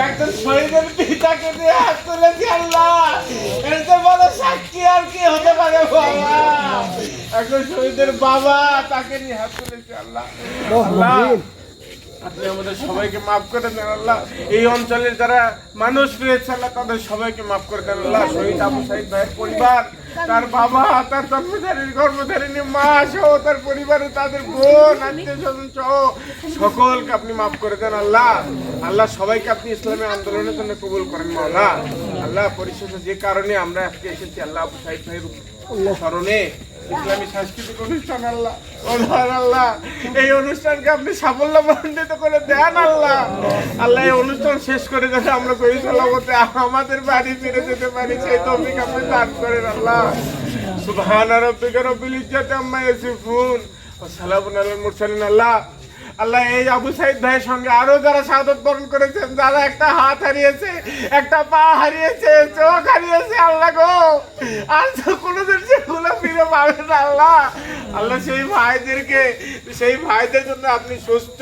একজন শহীদের পিতাকে দিয়ে হাত তুলেছি আল্লাহ, এর তো বড় সাক্ষী আর কি হতে পারে বাবা। একজন শহীদের বাবা, তাকে নিয়ে হাত তুলেছি আল্লাহ। আল্লাহ আপনি আমাদের সবাইকে মাফ করে দেন আল্লাহ। এই অঞ্চলের যারা মানুষ রয়েছে আল্লাহ, তাদের সবাইকে মাফ করে দেন আল্লাহ। শহীদ আবু সাইদ ভাইয়ের পরিবার, তার বাবা, তার গর্ভধারিণী মা সহ তার পরিবারে, তাদের বোন, আত্মীয় স্বজন সহ সকলকে আপনি মাফ করে দেন আল্লাহ। আল্লাহ সবাইকে আপনি ইসলামী আন্দোলনের জন্য কবুল করেন মাওলা। আল্লাহ পরিশেষে যে কারণে আমরা আজকে এসেছি আল্লাহ, আবু সাইদ ভাইয়ের স্মরণে ইসলামী সাংস্কৃতিক অনুষ্ঠান আল্লাহ, আল্লাহ এই অনুষ্ঠানকে আপনি সাফল্যমণ্ডিত করে দেন আল্লাহ। আল্লাহ এই অনুষ্ঠান শেষ করে যাতে আমরা কই সালামতে আমাদের বাড়ি ফিরে যেতে পারি, সেই তৌফিক আপনি দান করেন আল্লাহ। সুবহানা রাব্বিকা রাব্বিল ইজ্জাতি আম্মা ইয়াসিফুন ওয়া সালামুন আলাল মুরসালিন। আল্লাহ আল্লাহ এই আবু সাইদ ভাইয়ের সঙ্গে আরো যারা শাহাদাত বরণ করেছেন, যারা একটা হাত হারিয়েছে, একটা পা হারিয়েছে, চোখ হারিয়েছে আল্লাহ গো, আর তো কোনোদিন সেগুলো ফিরে পাবে না আল্লাহ। আল্লাহ সেই ভাইদের জন্য আপনি সুস্থ,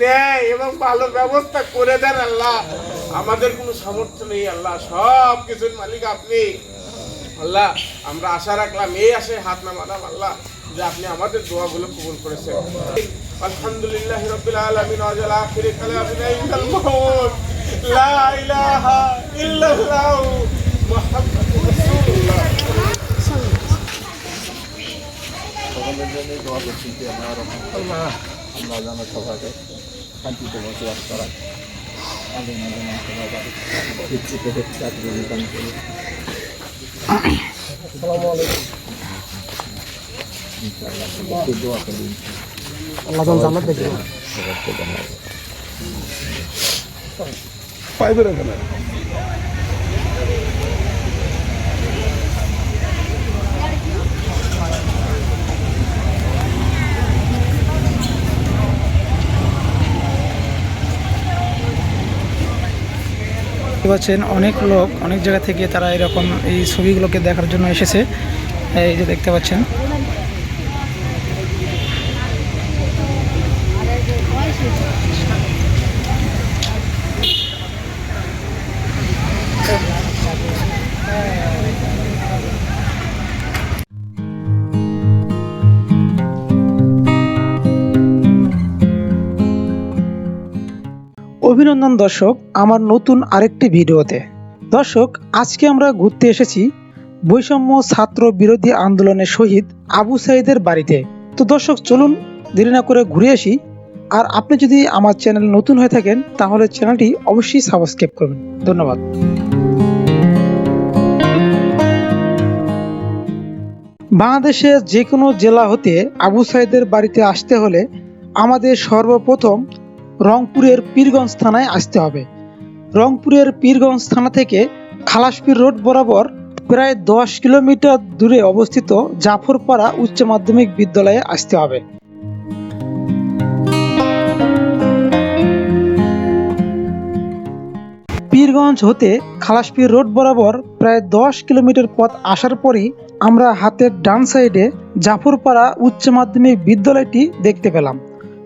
ন্যায় এবং ভালো ব্যবস্থা করে দেন আল্লাহ। আমাদের কোনো সামর্থ্য নেই আল্লাহ, সব কিছুর মালিক আপনি আল্লাহ। আমরা আশা রাখলাম, এই আশায় হাত নামালাম আল্লাহ, যে আপনি আমাদের দোয়াগুলো কবুল করেছেন। আলহামদুলিল্লাহি রাব্বিল আলামিন ওয়া আলা আখিরি কালামিনা ইনদাল মাউত লা ইলাহা ইল্লাল্লাহ মুহাম্মাদুর রাসূলুল্লাহ। সকলের জন্য দোয়া করছি যে আল্লাহ যেন সবাইকে শান্তিতে বসবাস করা, আল্লাহ যেন সবাই শিক্ষিত হচ্ছে চাকরি দান করে। আসসালামু আলাইকুম। আল্লাহ জান্নাত দেবে। পাইবে না কেন? পাচ্ছেন অনেক লোক অনেক জায়গা থেকে তারা এরকম এই ছবিগুলোকে দেখার জন্য এসেছে। এই যে দেখতে পাচ্ছেন, অভিনন্দন দর্শক আমার নতুন আরেকটি ভিডিওতে। দর্শক আজকে আমরা ঘুরতে এসেছি বৈষম্য ছাত্র বিরোধী আন্দোলনের শহীদ আবু সাইদের বাড়িতে। তো দর্শক চলুন দেরি না করে ঘুরে আসি। আর আপনি যদি আমার চ্যানেল নতুন হয়ে থাকেন তাহলে চ্যানেলটি অবশ্যই সাবস্ক্রাইব করবেন। ধন্যবাদ। বাংলাদেশের যে কোনো জেলা হতে আবু সাইদের বাড়িতে আসতে হলে আমাদের সর্বপ্রথম রংপুরের পীরগঞ্জ থানায় আসতে হবে। রংপুরের পীরগঞ্জ থানা থেকে খালাসপীর রোড বরাবর প্রায় 10 কিলোমিটার দূরে অবস্থিত জাফরপাড়া উচ্চ মাধ্যমিক বিদ্যালয়ে আসতে হবে। পীরগঞ্জ হতে খালাসপীর রোড বরাবর প্রায় 10 কিলোমিটার পথ আসার পরই আমরা হাতের ডান সাইডে জাফরপাড়া উচ্চ মাধ্যমিক বিদ্যালয়টি দেখতে পেলাম।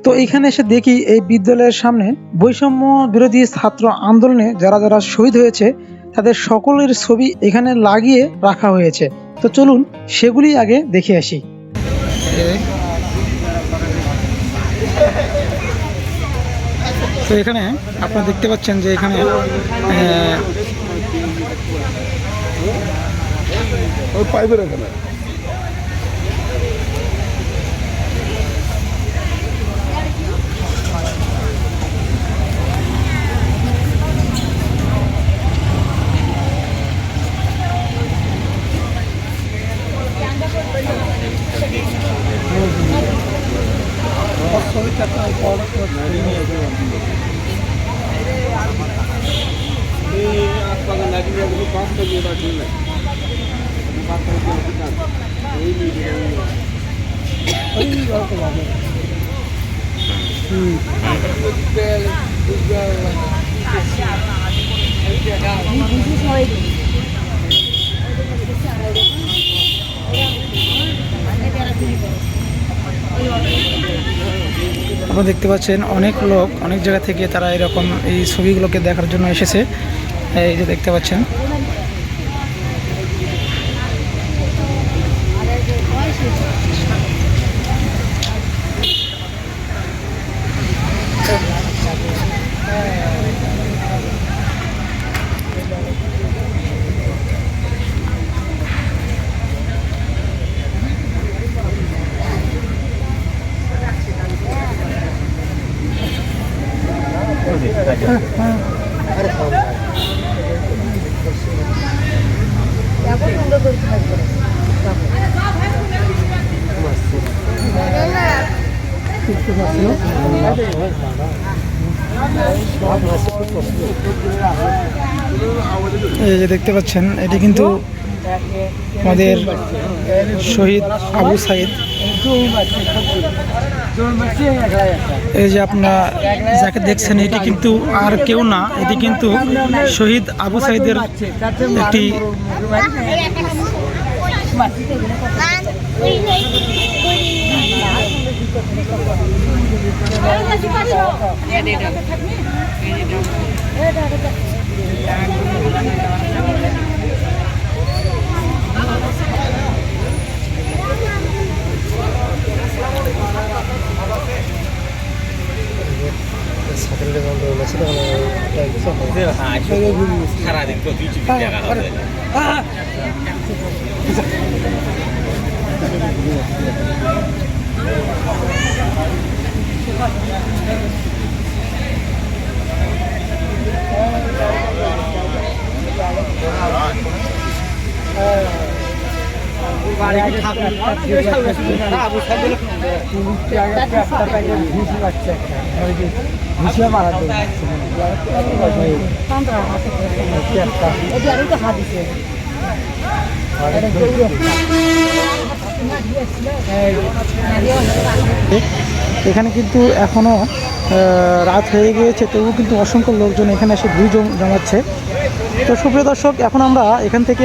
তো এখানে এসে দেখি এই বিদ্যালয়ের সামনে বৈষম্য বিরোধী ছাত্র আন্দোলনে যারা যারা শহীদ হয়েছে তাদের সকলের ছবি এখানে লাগিয়ে রাখা হয়েছে। তো চলুন সেগুলি আগে দেখে আসি। তো এখানে আপনারা দেখতে পাচ্ছেন যে এখানে পাইবে না কেন? আপনারা দেখতে পাচ্ছেন অনেক লোক অনেক জায়গা থেকে তারা এরকম এই ছবিগুলোকে দেখার জন্য এসেছে। এই যে দেখতে পাচ্ছেন। এই যে দেখতে পাচ্ছেন এটি কিন্তু আমাদের শহীদ আবু সাইদ। এই যে আপনারা যাকে দেখছেন এটি কিন্তু আর কেউ না, এটি কিন্তু শহীদ আবু সাইদের একটি সারাদিন তো কিছু দেখা যাবে এখানে কিন্তু এখনো রাত হয়ে গিয়েছে, তবুও কিন্তু অসংখ্য লোকজন এখানে এসে ভিড় জমাচ্ছে। তো সুপ্রিয় দর্শক, এখন আমরা এখান থেকে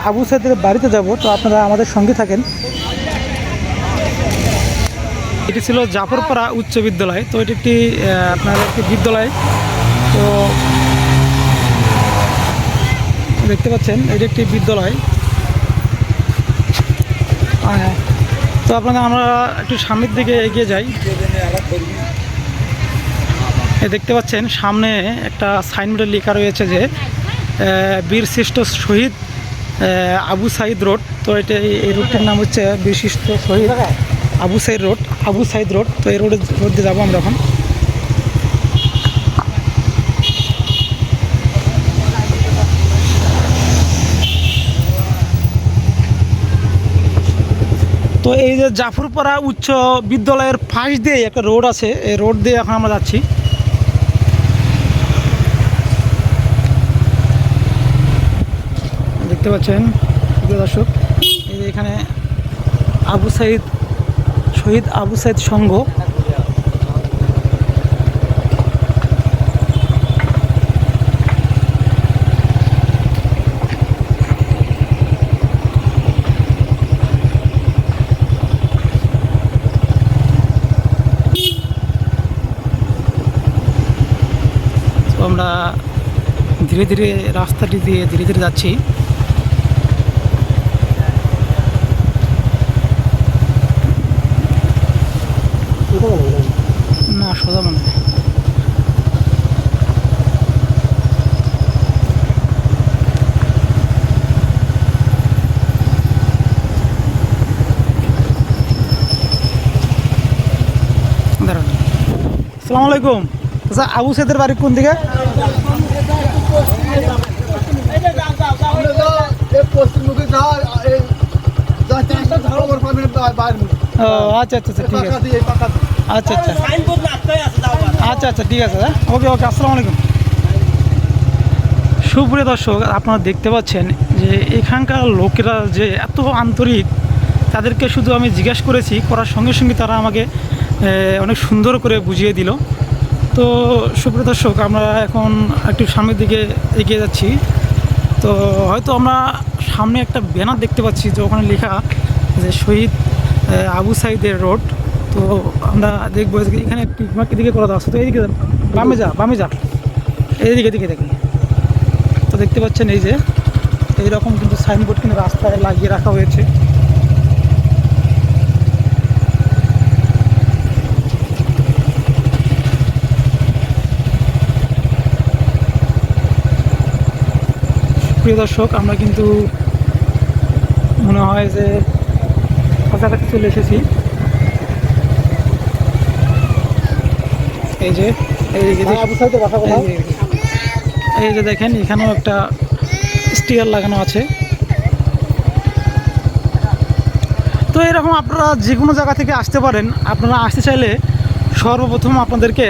আবু সাইদের বাড়িতে যাব। তো আপনারা আমাদের সঙ্গে থাকেন। এটি ছিল জাফরপাড়া উচ্চ বিদ্যালয়। তো এটি একটি আপনার একটি বিদ্যালয়। তো দেখতে পাচ্ছেন এটি একটি বিদ্যালয়। তো আপনারা আমরা একটু সামনের দিকে এগিয়ে যাই। দেখতে পাচ্ছেন সামনে একটা সাইনবোর্ডে লেখা রয়েছে যে বীরশ্রেষ্ঠ শহীদ আবু সাইদ রোড। তো এই রোডটির নাম হচ্ছে বীরশ্রেষ্ঠ শহীদ আবু সাইদ রোড। তো এই রোড দিয়ে যাবো আমরা এখন। তো এই যে জাফরপাড়া উচ্চ বিদ্যালয়ের পাশ দিয়ে একটা রোড আছে, এই রোড দিয়ে এখন আমরা যাচ্ছি। দেখতে পাচ্ছেন দর্শক, এই যে এখানে শহীদ আবু সাইদ সংঘ। আমরা ধীরে ধীরে রাস্তাটি দিয়ে ধীরে ধীরে যাচ্ছি। না সোজা মানে দাঁড়ান। আসসালামু আলাইকুম। আচ্ছা, আবু সাইদের বাড়ি কোন দিকে? ও আচ্ছা আচ্ছা ঠিক আছে, আচ্ছা আচ্ছা আচ্ছা আচ্ছা ঠিক আছে। ওকে ওকে, আসসালামু আলাইকুম। সুপ্রিয় দর্শক, আপনারা দেখতে পাচ্ছেন যে এখানকার লোকেরা যে এত আন্তরিক, তাদেরকে শুধু আমি জিজ্ঞাসা করার সঙ্গে সঙ্গে তারা আমাকে অনেক সুন্দর করে বুঝিয়ে দিল। তো সুপ্রিয় দর্শক, আমরা এখন একটু সামনের দিকে এগিয়ে যাচ্ছি। তো হয়তো আমরা সামনে একটা ব্যানার দেখতে পাচ্ছি যে ওখানে লেখা যে শহীদ আবু সাইদের রোড। তো তো আমরা দেখবো এখানে এদিকে করে দেওয়া আছে, তো এইদিকে বামে যা এইদিকে দেখি। তো দেখতে পাচ্ছেন এই যে এইরকম কিন্তু সাইনবোর্ড কিন্তু রাস্তায় লাগিয়ে রাখা হয়েছে। প্রিয় দর্শক, আমরা কিন্তু মনে হয় যে কাছাকাছি চলে এসেছি। এই যে এই যে দেখেন এখানেও একটা স্টিকার লাগানো আছে। তো এরকম আপনারা যে কোনো জায়গা থেকে আসতে পারেন। আপনারা আসতে চাইলে সর্বপ্রথম আপনাদেরকে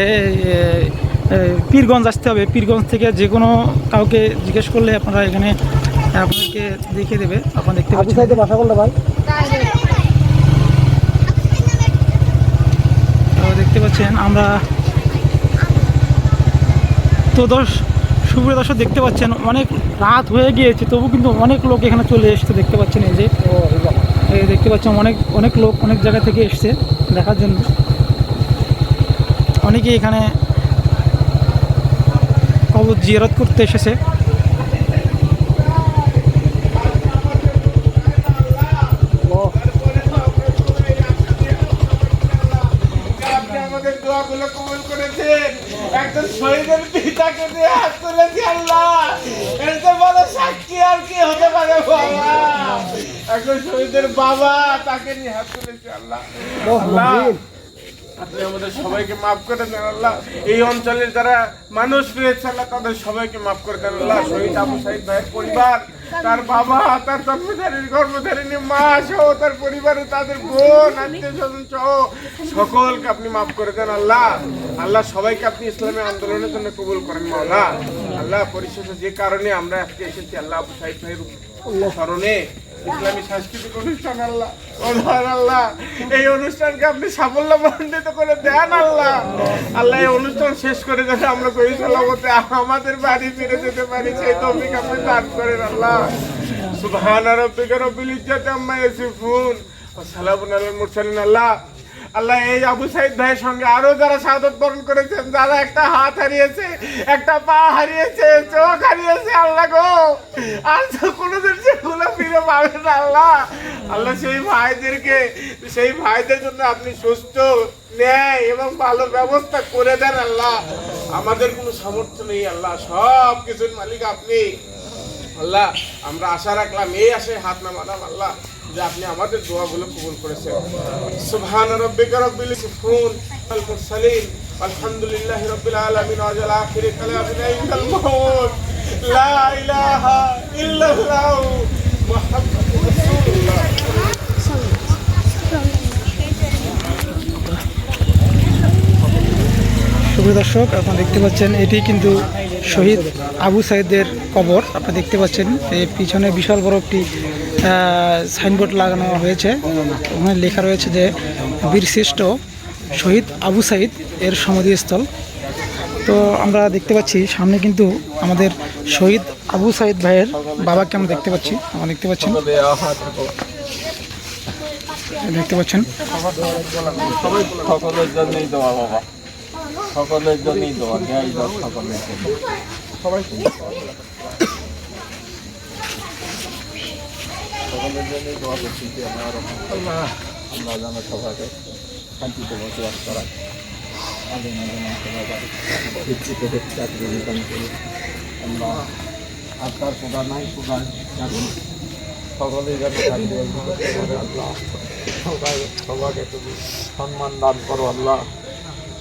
পীরগঞ্জ আসতে হবে। পীরগঞ্জ থেকে যে কোনো কাউকে জিজ্ঞেস করলে আপনারা এখানে আপনাদেরকে দেখিয়ে দেবে। আপনারা দেখতে পাচ্ছেন দেখতে পাচ্ছেন আমরা তো সুপ্রিয় দর্শক দেখতে পাচ্ছেন অনেক রাত হয়ে গিয়েছে, তবু কিন্তু অনেক লোক এখানে চলে এসছে। দেখতে পাচ্ছেন এই যে দেখতে পাচ্ছেন অনেক লোক অনেক জায়গা থেকে এসছে দেখার জন্য। অনেকেই এখানে কবর জিয়ারত করতে এসেছে। আমাদের দোয়াগুলো কবুল করেছেন। একজন শহীদের পিতাকে দিয়ে হাত তুলেছি আল্লাহ, এর তো বড় সাক্ষী আর কি হতে পারে বাবা। একজন শহীদের বাবা, তাকে নিয়ে হাত তুলেছি আল্লাহ। আল্লাহ আপনি আমাদের সবাইকে মাফ করে দেন আল্লাহ। এই অঞ্চলের যারা মানুষ রয়েছে আল্লাহ, তাদের সবাইকে মাফ করে দেন আল্লাহ। শহীদ আবু সাইদ ভাইয়ের পরিবার, তার বাবা, তার গর্ভধারিণী মা সহ তার পরিবারে তাদের বোন, আত্মীয় স্বজন সহ সকলকে আপনি মাফ করে দেন আল্লাহ। আল্লাহ সবাইকে আপনি ইসলামী আন্দোলনের জন্য কবুল করেন মাওলা। আল্লাহ পরিশেষে যে কারণে আমরা আজকে এসেছি আল্লাহ, আবু সাইদ ভাইয়ের স্মরণে ইসলামী সাংস্কৃতিক অনুষ্ঠান আল্লাহ, আল্লাহ এই অনুষ্ঠানকে আপনি সাফল্যমণ্ডিত করে দেন আল্লাহ। আল্লাহ এই অনুষ্ঠান শেষ করে যাতে আমরা সহিসালামতে আমাদের বাড়ি ফিরে যেতে পারি, সেই তৌফিক আপনি দান করেন আল্লাহ। সুবহান রাব্বিকা রব্বিল ইজ্জাতি আম্মা ইয়াসিফুন ওয়া সালামুন আলাল মুরসালিন। আল্লাহ আল্লাহ এই আবু সাইদ ভাইয়ের সঙ্গে আরো যারা শাহাদাত বরণ করেছেন, যারা একটা হাত হারিয়েছে, একটা পা হারিয়েছে, চোখ হারিয়েছে আল্লাহ গো, আর তো কোনোদিন সেগুলো ফিরে পাবে না আল্লাহ। আল্লাহ সেই ভাইদের জন্য আপনি সুস্থ, ন্যায় এবং ভালো ব্যবস্থা করে দেন আল্লাহ। আমাদের কোনো সামর্থ্য নেই আল্লাহ, সব কিছুর মালিক আপনি আল্লাহ। আমরা আশা রাখলাম, এই আশায় হাত নামালাম আল্লাহ যে আপনি আমাদের দোয়াগুলো কবুল করেছেন। সুবহান রাব্বিকা রব্বিল ইজ্জাতি ওয়াল মুরসালিন আলহামদুলিল্লাহি রাব্বিল আলামিন ওয়া আলা আখিরি কালামিনা ইনদাল মাউত লা ইলাহা ইল্লাল্লাহু মুহাম্মাদুর রাসূলুল্লাহ। সুপ্রিয় দর্শক, আপনারা দেখতে পাচ্ছেন এটি কিন্তু শহীদ আবু সাইদের কবর। আপনারা দেখতে পাচ্ছেন এই পিছনে বিশাল বড় একটি সাইনবোর্ড লাগানো হয়েছে। ওখানে লেখা রয়েছে যে বীরশ্রেষ্ঠ শহীদ আবু সাইদ এর সমাধিস্থল। তো আমরা দেখতে পাচ্ছি সামনে কিন্তু আমাদের শহীদ আবু সাইদ ভাইয়ের বাবাকে আমরা দেখতে পাচ্ছি। আমরা দেখতে পাচ্ছেন সকলের জন্যই দোয়া বাবা, সকলের জন্যই দোয়া, ন্যায় দোয়া সকলের জন্য। সকলের জন্যই দোয়া করছি যে আল্লাহ যেন সবাইকে শান্তিতে বসবাস করায়, চাকরি বিধান করে আল্লাহ। আর তার কোথা নাই কোথা জানুন, সকলেই যেন চাকরি আল্লাহ। সবাইকে তুমি সম্মান দান করো আল্লাহ,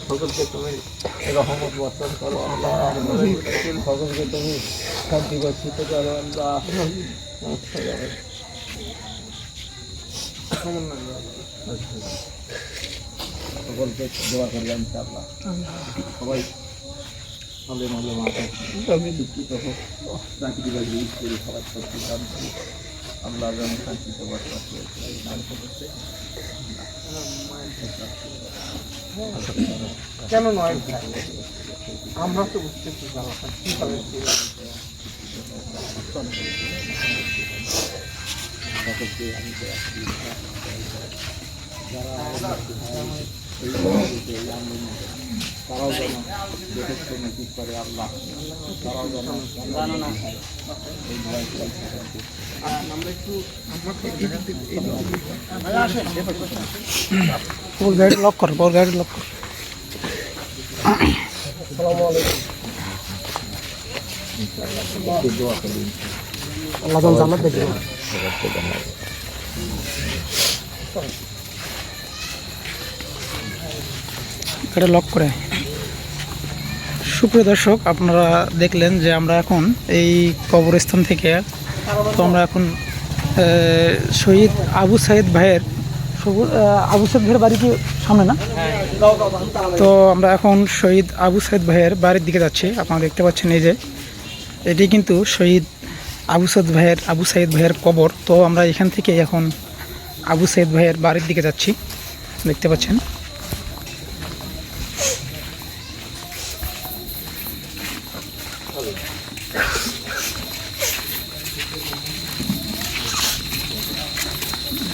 সকলকে তুমি রহমত বর্ষণ করো আল্লাহ, সকলকে তুমি শান্তি বর্ষিত করো আল্লাহ। সকলকে দোয়া করলাম ইনশাআল্লাহ, সবাই ভালো ভালো মাথা দুঃখিত হোক, চাকরি বাকরি করে সবাই শক্তি দান করি আল্লাহ, যেন শান্তিতে বসবাস দান করছে। কেন নয় আমরা তো বুঝতেছি কিভাবে সকলকে আমি এই পদ্ধতিতে এই আন্দোলন তারাও যেন দেখে শুনে ঠিক করে আল্লাহ, তারাও যেন এই ভয় ওর গাড়ি লক কর, ওর গাড়ি লক কর। দোয়া করি। আল্লাহ যেন জান্নাত দেখে। গাড়ি লক করে। সুপ্রিয় দর্শক, আপনারা দেখলেন যে আমরা এখন এই কবরস্থান থেকে, তো আমরা এখন শহীদ আবু সাইদ ভাইয়ের আবু সাইদ ভাইয়ের বাড়ি কি সামনে না? তো আমরা এখন শহীদ আবু সাইদ ভাইয়ের বাড়ির দিকে যাচ্ছি। আপনারা দেখতে পাচ্ছেন এই যে এটি কিন্তু শহীদ আবু সাইদ ভাইয়ের কবর। তো আমরা এখান থেকে এখন আবু সাইদ ভাইয়ের বাড়ির দিকে যাচ্ছি, দেখতে পাচ্ছেন।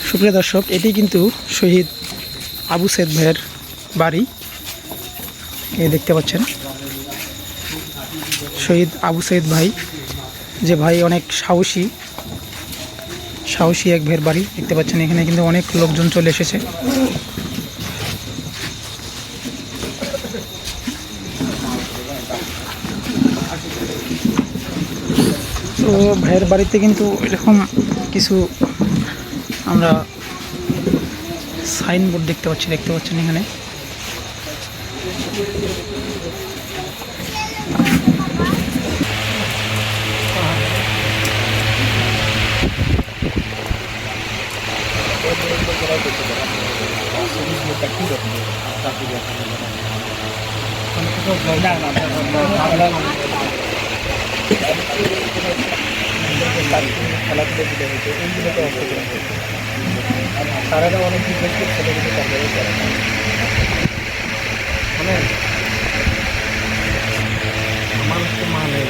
সুপ্রিয় দর্শক, এটি কিন্তু শহীদ আবু সাইদ ভাইয়ের বাড়ি, এই দেখতে পাচ্ছেন। শহীদ আবু সাইদ ভাই, যে ভাই অনেক সাহসী এক ভাইয়ের বাড়ি, দেখতে পাচ্ছেন। এখানে কিন্তু অনেক লোকজন চলে এসেছে। তো ভাইয়ের বাড়িতে কিন্তু এরকম কিছু আমরা সাইনবোর্ড দেখতে পাচ্ছেন এখানে। তারা অনেক আমার তো মা নেই,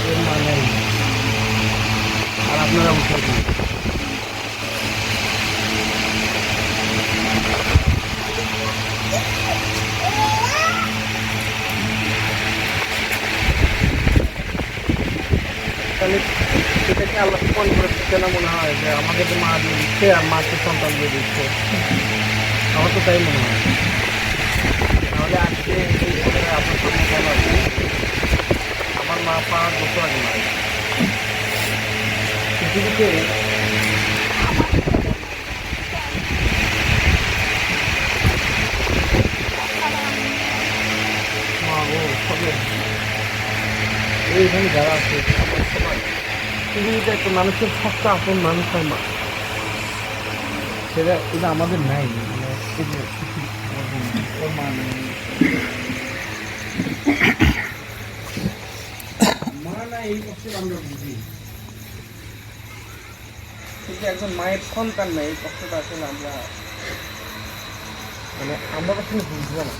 ওর মা নেই, আর আপনারা উঠে দিন। তাহলে এটাকে আল্লাহ মনে করে কেন মনে হয় যে আমাকে তো মা দিয়ে দিচ্ছে আর মাকে সন্তান দিয়ে দিচ্ছে? আমার তো তাই মনে হয়। তাহলে আজকে এই ঘটনায় আপনার সামনে বলা আছে, আমার মা 5 বছর আগে মারা গেছে। পৃথিবীতে মা ও সবে এইখানে যারা আছে সবার সবাই পৃথিবীতে একটা মানুষের সবটা আপন মানুষ হয় মা। সেটা এটা আমাদের নাই, মানে এই যে ওর মা নেই, মা না, এই কষ্ট আমরা বুঝি। কিন্তু একজন মায়ের সন্তান নেই, এই কষ্টটা আসলে আমরা আসলে বুঝবো না।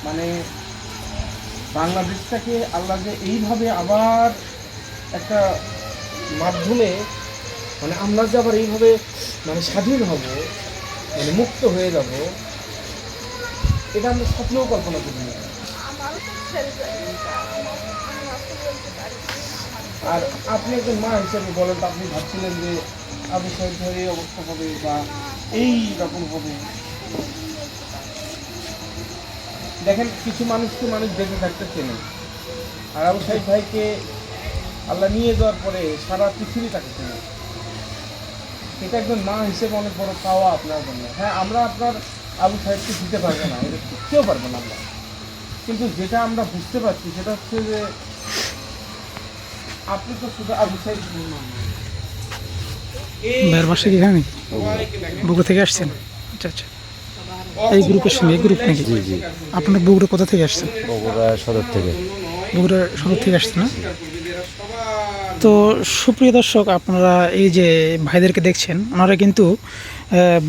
মানে বাংলাদেশটাকে আল্লাহ যে এইভাবে আবার একটা মাধ্যমে, মানে আমরা যে আবার এইভাবে মানে স্বাধীন হব, মানে মুক্ত হয়ে যাব, এটা আমরা স্বপ্নেও কল্পনা করি না। আর আপনি একজন মা হিসেবে বলেন তো, আপনি ভাবছিলেন যে আবু সাইদ ভাইয়ের এই অবস্থা হবে বা এই রকম হবে? দেখেন, কিছু মানুষকে মানুষ বেঁচে থাকতে চেনে, আর আবু সাইদ ভাইকে আল্লাহ নিয়ে যাওয়ার পরে সারা পৃথিবী তাকে চেনে। এটা একজন মা হিসেবে অনেক বড় পাওয়া আপনার জন্য। হ্যাঁ, আমরা আপনার আবু সাইদকে দিতে পারবো না, এটা কেউ পারবো না আমরা, কিন্তু যেটা আমরা বুঝতে পারছি সেটা হচ্ছে যে আপনি তো শুধু আবু সাইদ ভাইয়ের বাসা কি এখানে? বগুড়া থেকে আসছেন? আচ্ছা আচ্ছা, এই গ্রুপের সঙ্গে এই গ্রুপ নাকি? আপনার বগুড়া কোথা থেকে আসছেন? বগুড়া সদর থেকে। বগুড়া সদর থেকে আসছেন না? তো সুপ্রিয় দর্শক, আপনারা এই যে ভাইদেরকে দেখছেন, ওনারা কিন্তু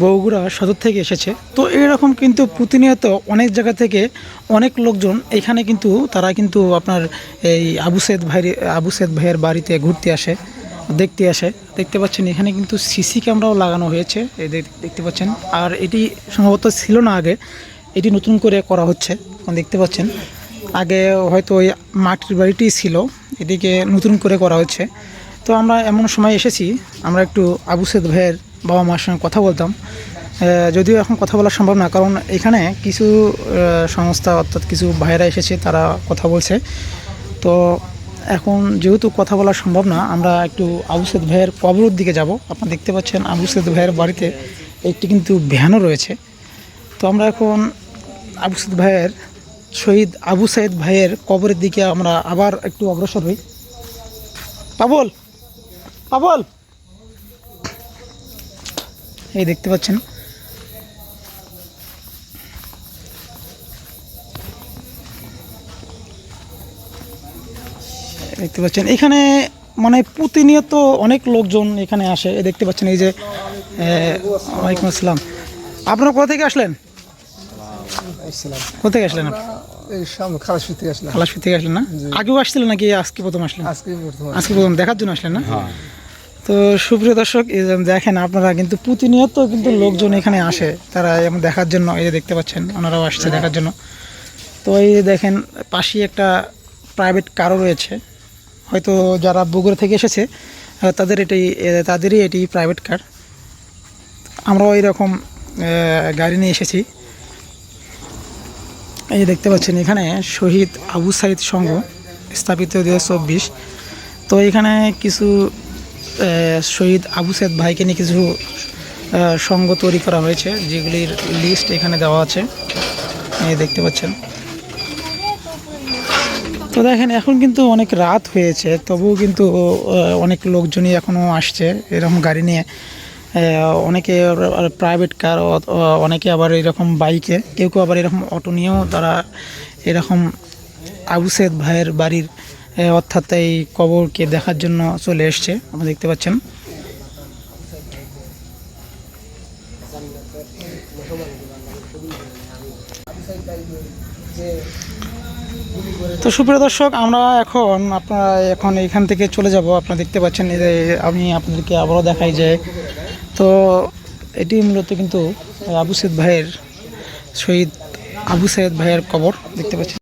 বগুড়া সদর থেকে এসেছে। তো এরকম কিন্তু প্রতিনিয়ত অনেক জায়গা থেকে অনেক লোকজন এখানে কিন্তু তারা কিন্তু আপনার এই আবু সাইদ ভাইয়ের বাড়িতে ঘুরতে আসে। দেখতে আসে। দেখতে পাচ্ছেন এখানে কিন্তু সিসি ক্যামেরাও লাগানো হয়েছে, এই দেখতে পাচ্ছেন। আর এটি সম্ভবত ছিল না আগে, এটি নতুন করে করা হচ্ছে। দেখতে পাচ্ছেন আগে হয়তো ওই মাটির বাড়িটি ছিল, এদিকে নতুন করে করা হচ্ছে। তো আমরা এমন সময় এসেছি, আমরা একটু আবু সৈয়দ ভাইয়ের বাবা মার সঙ্গে কথা বলতাম। যদিও এখন কথা বলা সম্ভব না, কারণ এখানে কিছু সংস্থা অর্থাৎ কিছু ভাইয়েরা এসেছে, তারা কথা বলছে। তো এখন যেহেতু কথা বলা সম্ভব না, আমরা একটু আবু সৈয়দ ভাইয়ের কবরের দিকে যাব। আপনারা দেখতে পাচ্ছেন আবু সৈয়দ ভাইয়ের বাড়িতে একটি কিন্তু ভ্যানও রয়েছে। তো আমরা এখন আবু সৈয়দ ভাইয়ের শহীদ আবু সাইদ ভাইয়ের কবরের দিকে আমরা আবার একটু অগ্রসর হই। পাবল পাবল, এই দেখতে পাচ্ছেন এখানে মানে প্রতিনিয়ত অনেক লোকজন এখানে আসে। এই দেখতে পাচ্ছেন এই যে ওয়ালাইকুম আসসালাম। আপনারা কোথা থেকে আসলেন? কোথা থেকে আসলেন? খালাসপুর থেকে আসলাম। খালাসপুর থেকে আসলেন না? আগেও আসছিলেন নাকি আজকে প্রথম আসলেন? আজকে প্রথম দেখার জন্য আসলেন না? তো সুপ্রিয় দর্শক, এই যে দেখেন আপনারা কিন্তু প্রতিনিয়ত কিন্তু লোকজন এখানে আসে, তারা এমন দেখার জন্য। এই যে দেখতে পাচ্ছেন ওনারাও আসছে দেখার জন্য। তো এই যে দেখেন পাশেই একটা প্রাইভেট কারও রয়েছে, হয়তো যারা বগুড়া থেকে এসেছে তাদেরই এটি প্রাইভেট কার। আমরাও এইরকম গাড়ি নিয়ে এসেছি। এই দেখতে পাচ্ছেন এখানে শহীদ আবু সাইদ সংঘ স্থাপিত 2024। তো এখানে কিছু শহীদ আবু সাইদ ভাইকে নিয়ে কিছু সংঘ তৈরি করা হয়েছে, যেগুলির লিস্ট এখানে দেওয়া আছে, এই দেখতে পাচ্ছেন। তো দেখেন এখন কিন্তু অনেক রাত হয়েছে, তবুও কিন্তু অনেক লোকজনই এখনও আসছে এরকম গাড়ি নিয়ে। অনেকে প্রাইভেট কার, অনেকে আবার এরকম বাইকে, কেউ কেউ আবার এরকম অটো নিয়েও তারা এরকম আবু সৈয়দ ভাইয়ের বাড়ির অর্থাৎ এই কবরকে দেখার জন্য চলে এসছে। আপনারা দেখতে পাচ্ছেন। তো সুপ্রিয় দর্শক, আমরা এখন এখান থেকে চলে যাব। আপনারা দেখতে পাচ্ছেন এই যে আমি আপনাদেরকে আবারও দেখাই যে, তো এটি মূলত কিন্তু আবু সৈয়দ ভাইয়ের শহীদ আবু সৈয়দ ভাইয়ের কবর দেখতে পাচ্ছেন।